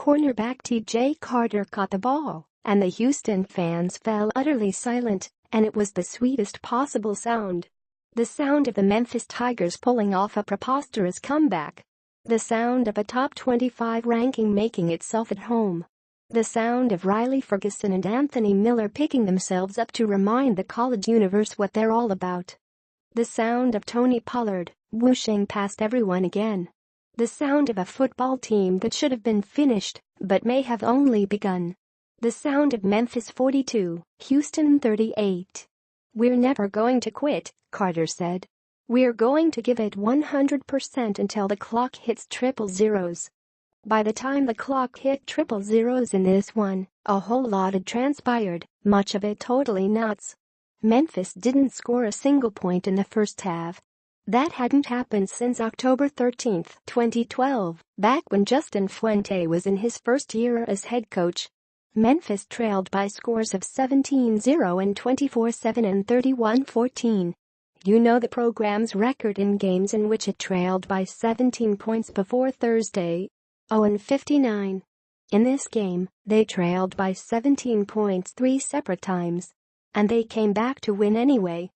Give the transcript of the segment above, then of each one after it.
Cornerback T.J. Carter caught the ball, and the Houston fans fell utterly silent, and it was the sweetest possible sound. The sound of the Memphis Tigers pulling off a preposterous comeback. The sound of a top 25 ranking making itself at home. The sound of Riley Ferguson and Anthony Miller picking themselves up to remind the college universe what they're all about. The sound of Tony Pollard whooshing past everyone again. The sound of a football team that should have been finished, but may have only begun. The sound of Memphis 42, Houston 38. "We're never going to quit," Carter said. "We're going to give it 100% until the clock hits triple zeros." By the time the clock hit triple zeros in this one, a whole lot had transpired, much of it totally nuts. Memphis didn't score a single point in the first half. That hadn't happened since October 13, 2012, back when Justin Fuente was in his first year as head coach. Memphis trailed by scores of 17-0 and 24-7 and 31-14. You know the program's record in games in which it trailed by 17 points before Thursday. 0-59. In this game, they trailed by 17 points 3 separate times. And they came back to win anyway.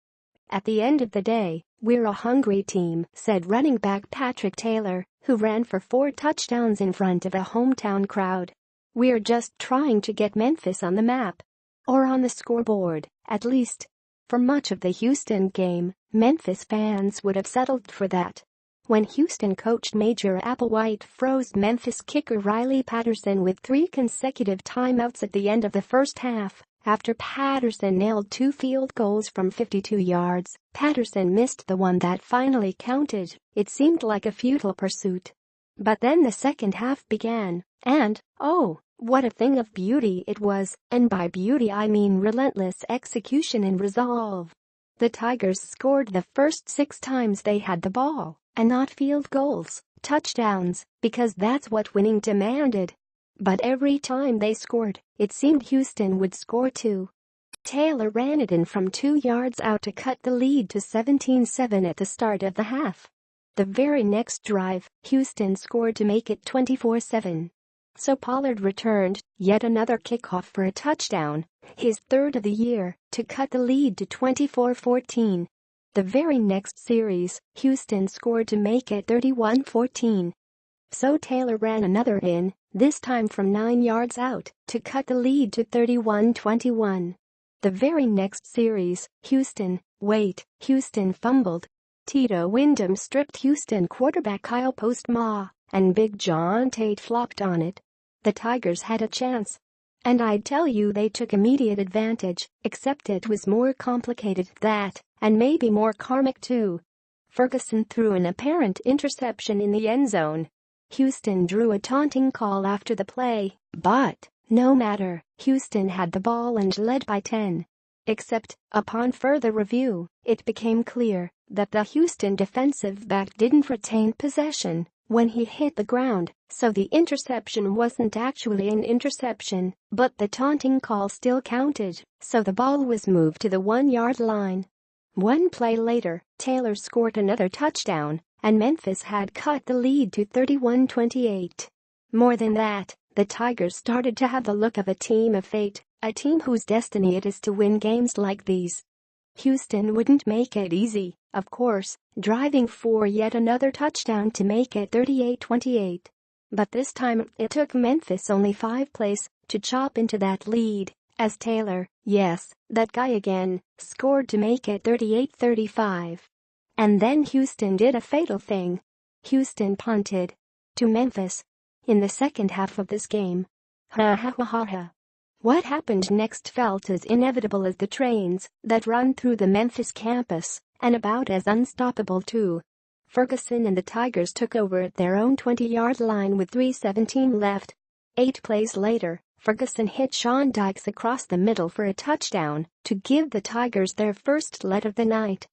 "At the end of the day, we're a hungry team," said running back Patrick Taylor, who ran for 4 touchdowns in front of a hometown crowd. "We're just trying to get Memphis on the map. Or on the scoreboard, at least." For much of the Houston game, Memphis fans would have settled for that. When Houston coach Major Applewhite froze Memphis kicker Riley Patterson with 3 consecutive timeouts at the end of the first half, after Patterson nailed 2 field goals from 52 yards, Patterson missed the one that finally counted. It seemed like a futile pursuit. But then the second half began, and, oh, what a thing of beauty it was, and by beauty I mean relentless execution and resolve. The Tigers scored the first 6 times they had the ball, and not field goals, touchdowns, because that's what winning demanded. But every time they scored, it seemed Houston would score too. Taylor ran it in from 2 yards out to cut the lead to 17-7 at the start of the half. The very next drive, Houston scored to make it 24-7. So Pollard returned yet another kickoff for a touchdown, his 3rd of the year, to cut the lead to 24-14. The very next series, Houston scored to make it 31-14. So Taylor ran another in, this time from 9 yards out, to cut the lead to 31-21. The very next series, Houston fumbled. Tito Wyndham stripped Houston quarterback Kyle Postma, and Big John Tate flopped on it. The Tigers had a chance. And I'd tell you they took immediate advantage, except it was more complicated than that, and maybe more karmic too. Ferguson threw an apparent interception in the end zone. Houston drew a taunting call after the play, but, no matter, Houston had the ball and led by 10. Except, upon further review, it became clear that the Houston defensive back didn't retain possession when he hit the ground, so the interception wasn't actually an interception, but the taunting call still counted, so the ball was moved to the 1-yard line. 1 play later, Taylor scored another touchdown, and Memphis had cut the lead to 31-28. More than that, the Tigers started to have the look of a team of fate, a team whose destiny it is to win games like these. Houston wouldn't make it easy, of course, driving for yet another touchdown to make it 38-28. But this time, it took Memphis only 5 plays to chop into that lead, as Taylor, yes, that guy again, scored to make it 38-35. And then Houston did a fatal thing. Houston punted. To Memphis. In the second half of this game. Ha ha ha ha ha. What happened next felt as inevitable as the trains that run through the Memphis campus, and about as unstoppable too. Ferguson and the Tigers took over at their own 20-yard line with 3:17 left. 8 plays later, Ferguson hit Sean Dykes across the middle for a touchdown to give the Tigers their first lead of the night.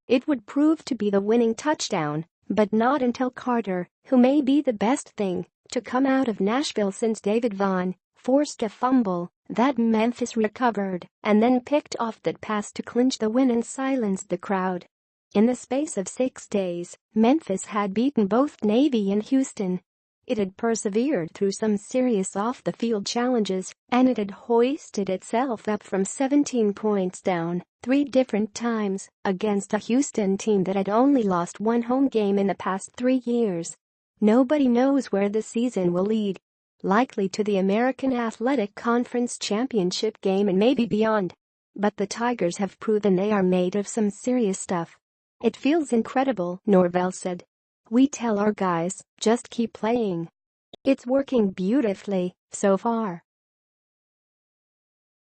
It would prove to be the winning touchdown, but not until Carter, who may be the best thing to come out of Nashville since David Vaughn, forced a fumble that Memphis recovered and then picked off that pass to clinch the win and silenced the crowd. In the space of 6 days, Memphis had beaten both Navy and Houston. It had persevered through some serious off-the-field challenges, and it had hoisted itself up from 17 points down 3 different times against a Houston team that had only lost 1 home game in the past 3 years. Nobody knows where the season will lead. Likely to the American Athletic Conference Championship game and maybe beyond. But the Tigers have proven they are made of some serious stuff. It feels incredible, Norvell said. We tell our guys, just keep playing. It's working beautifully so far.